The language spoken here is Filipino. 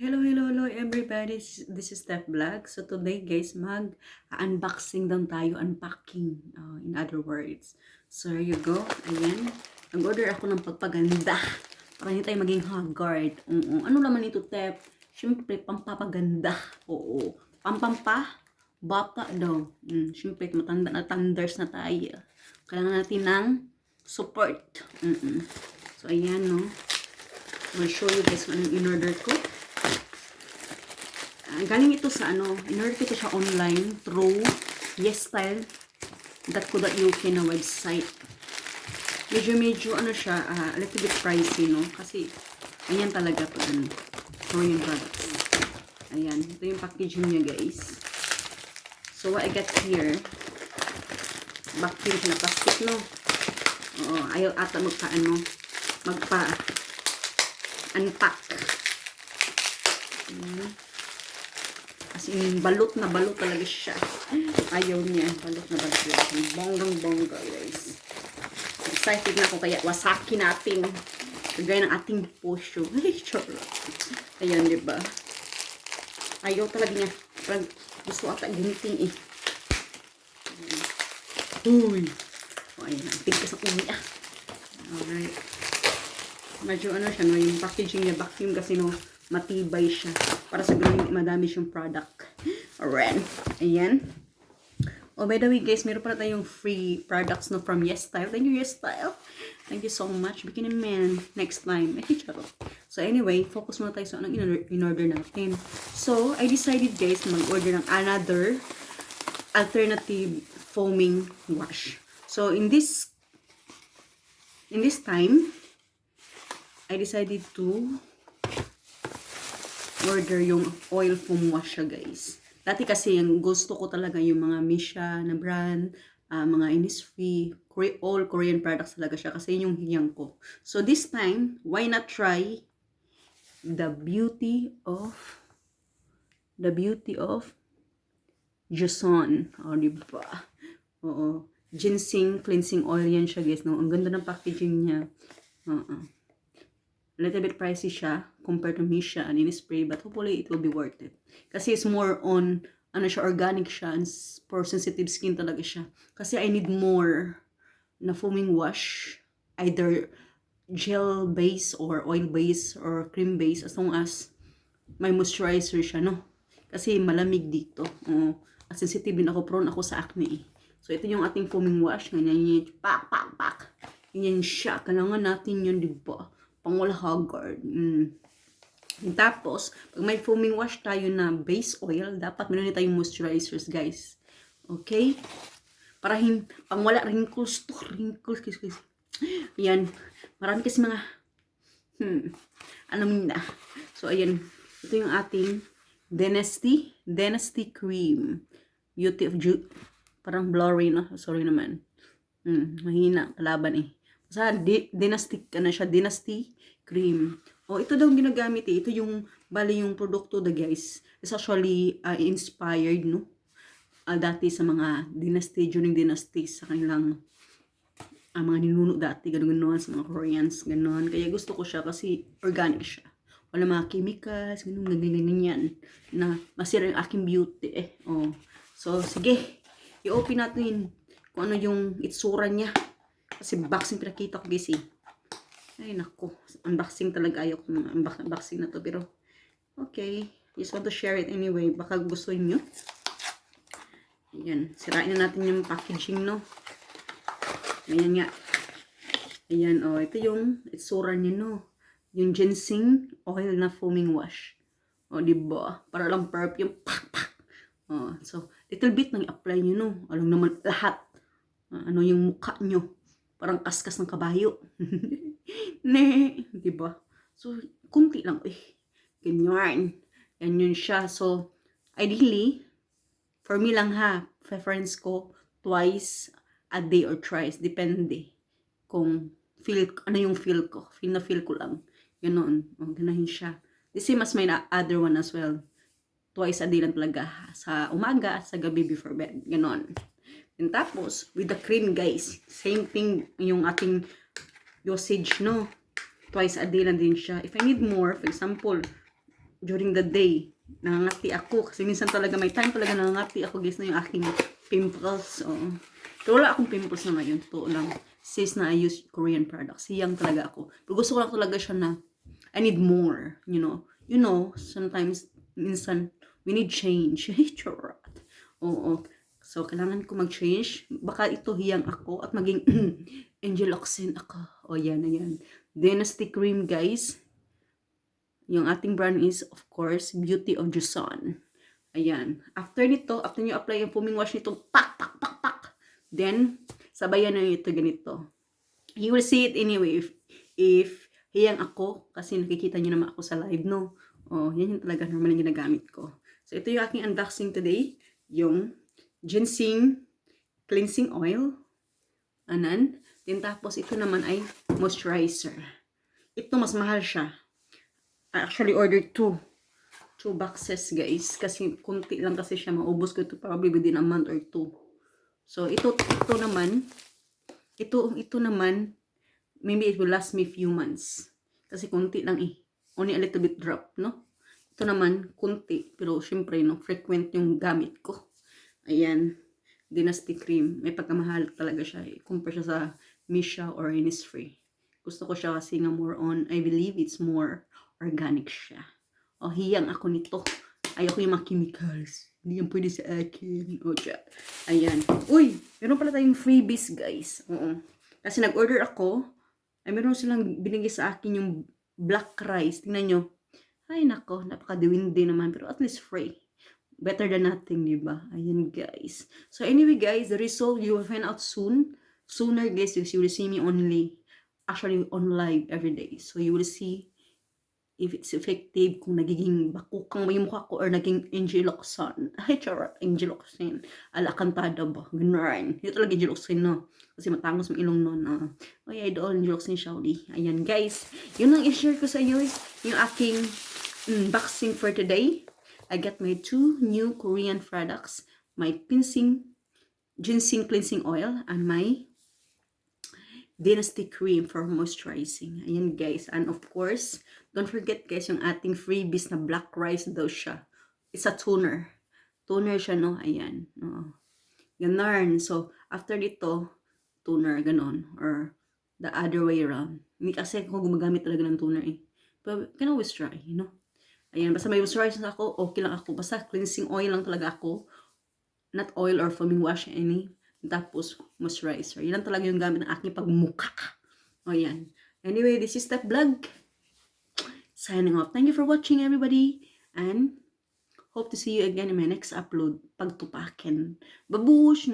Hello everybody. This is Steph Vlog. So today guys, mag-unboxing lang tayo, unpacking in other words. So here you go. Ayan. Nag-order ako ng pagpaganda para hindi tayo maging haggard. Ano naman ito, Tep? Siyempre, pampapaganda. Oo. Pampampa, bata daw. Siyempre, matanda na thunders na tayo. Kailangan natin ng support. So ayan, no. I'll show you guys kung anong in-order ko. Galing ito sa in-order ko siya online through yesstyle.co.uk na website. Medyo siya, a little bit pricey, no? Kasi, ayan talaga to, Korean products. Ayan, ito yung packaging niya, guys. So, what I got here, vacuum siya na plastic, no? Oo, ayaw ata magpa-unpack. Kasi balot na balot talaga siya. Ayaw niya. Balot na balot siya. Bonggang-bongga, guys. Excited na ako kaya wasaki natin. Kagaya ng ating posyo. Ay, charot. Ayan, diba? Ayaw talaga niya. Parang gusto ata ginting eh. Uy. O, ayan. Tigkas ang umi ah. Alright. Medyo siya, no? Yung packaging niya, vacuum kasi, no? Matibay siya. Para sa ganun, madami siyang product. Alright. Ayan. Oh, by the way, guys, meron pala tayong free products, no, from YesStyle. Thank you, YesStyle. Thank you so much. Bikini Man next time. So, anyway, focus muna tayo sa anong in-order natin. So, I decided, guys, na mag-order ng another alternative foaming wash. So, in this time, I decided to order yung oil foam wash siya, guys. Dati kasi yung gusto ko talaga yung mga Misha na brand, mga Innisfree, all Korean products talaga siya kasi yung hiyang ko. So this time, why not try the beauty of Joseon. O, diba? Oo. Ginseng cleansing oil yan siya, guys. No? Ang ganda ng packaging niya. Little bit pricey siya compared to Misha and Innisfree, but hopefully it will be worth it. Kasi it's more on, organic siya, and for sensitive skin talaga siya. Kasi I need more na foaming wash, either gel base or oil base or cream base, as long as may moisturizer siya, no? Kasi malamig dito. At sensitive din ako, prone ako sa acne. So ito yung ating foaming wash. Ganyan yung pak. Ganyan siya. Kailangan natin yun, diba? Pangwala haggard. Tapos, pag may foaming wash tayo na base oil, dapat meron din tayong moisturizers, guys. Okay? Para pangwala wrinkles to. Wrinkles. Ayan. Marami kasi mga So, ayan. Ito yung ating Dynasty Cream. Beauty of Jude. Parang blurry, no? Sorry naman. Mahina. Kalaban eh. Sa Dynasty Cream. Ito daw ginagamit eh. Ito yung, bali yung produkto da, guys. It's actually inspired, no? Dati sa mga during dynasty, sa kanilang mga ninuno dati, gano'n sa mga Koreans, gano'n. Kaya gusto ko siya kasi organic siya. Wala mga chemicals, ganyan, na masira yung aking beauty eh. So, sige. I-open natin kung ano yung itsura niya. Kasi boxing pinakita ko, guys eh. Ay, naku. Unboxing talaga. Ayaw ko mga unboxing na to. Pero, okay. Just want to share it anyway. Baka gusto nyo. Ayan. Sirain na natin yung packaging, no? Ayan nga. Ayan, ito yung itsura niya, no? Yung ginseng oil na foaming wash. Diba? Para lang perfume. Pak. So, little bit nang i-apply nyo, no? Alam naman lahat. Ano yung mukha nyo. Parang kaskas ng kabayo. Diba? So, kunti lang. Ganyan. Yan yun siya. So, ideally, for me lang ha, preference ko, twice a day or thrice. Depende. Kung ano yung feel ko. Feel ko lang. Ganon. Ganahin siya. The same as my other one as well. Twice a day lang talaga. Sa umaga at sa gabi before bed. Ganon. And tapos, with the cream, guys, same thing yung ating dosage, no? Twice a day lang din siya. If I need more, for example, during the day. Nangangati ako. Kasi minsan talaga, may time talaga nangangati ako, guys, na yung aking pimples. Oo. Pero wala akong pimples na ngayon. To lang. Says na I use Korean products. Siyang talaga ako. Pero gusto ko lang talaga siya na I need more, you know. You know, sometimes, minsan, we need change. Charot. Oo. So, kailangan ko mag-change. Baka ito hiyang ako at maging Angel Oxen ako. O, yan, ayan. Dynasty Cream, guys. Yung ating brand is, of course, Beauty of Joseon. Ayan. After nito, after nyo apply yung foaming wash nito, pak, pak, pak, pak. Then, sabayan na ito ganito. You will see it anyway if hiyang ako, kasi nakikita nyo naman ako sa live, no? Oh, yan yung talaga normal yung ginagamit ko. So, ito yung aking unboxing today. Yung ginseng cleansing oil. Anan. Then, tapos ito naman ay moisturizer. Ito, mas mahal siya. I actually ordered two boxes, guys. Kasi kunti lang kasi siya. Maubos ko ito probably within a month or two. So, ito naman, maybe it will last me few months. Kasi kunti lang eh. Only a little bit drop, no? Ito naman, kunti. Pero, syempre, no, frequent yung gamit ko. Ayan. Dynasty Cream. May pagkamahal talaga siya eh. Compare siya sa Misha or Innisfree. Gusto ko siya kasi nga more on, I believe it's more organic siya. O, hiyang ako nito. Ayoko yung mga chemicals. Hindi yan pwede sa akin. O, chat. Ayan. Uy! Meron pala tayong freebies, guys. Oo. Kasi nag-order ako. Ay, meron silang binigay sa akin yung black rice. Tingnan nyo. Ay, nako. Napaka-diwindi naman. Pero at least free. Better than nothing, diba? Ayan, guys. So, anyway, guys, the result you will find out soon. Sooner, guys, you will see me actually on live every day. So, you will see if it's effective, kung nagiging bakukang may mukha ko or naging Angel Oxen. Ay, charot, Angel Oxen. Ala, kantada ba? Ganun. Hindi talaga Angel Oxen, no? Kasi matangos ng ilong nun. Ay, idol, Angel Oxen, Shaoli. Ayan, guys. Yun lang i-share ko sa inyo, yung aking unboxing for today. I got my two new Korean products. My ginseng cleansing oil and my Dynasty Cream for moisturizing. Ayan, guys. And of course, don't forget, guys, yung ating freebies na black rice daw siya. It's a toner. Toner siya, no? Ayan. Ganun. So, after dito, toner, ganon. Or the other way around. Hindi kasi ako gumagamit talaga ng toner eh. But can always try, you know? Ayan, basta may moisturizer ako, okay lang ako. Basta cleansing oil lang talaga ako. Not oil or foaming wash, any. Tapos, moisturizer. Yan lang talaga yung gamit ng aking pagmukha. O yan. Anyway, this is Step Vlog. Signing off. Thank you for watching, everybody. And hope to see you again in my next upload. Pagtupakin. Babush!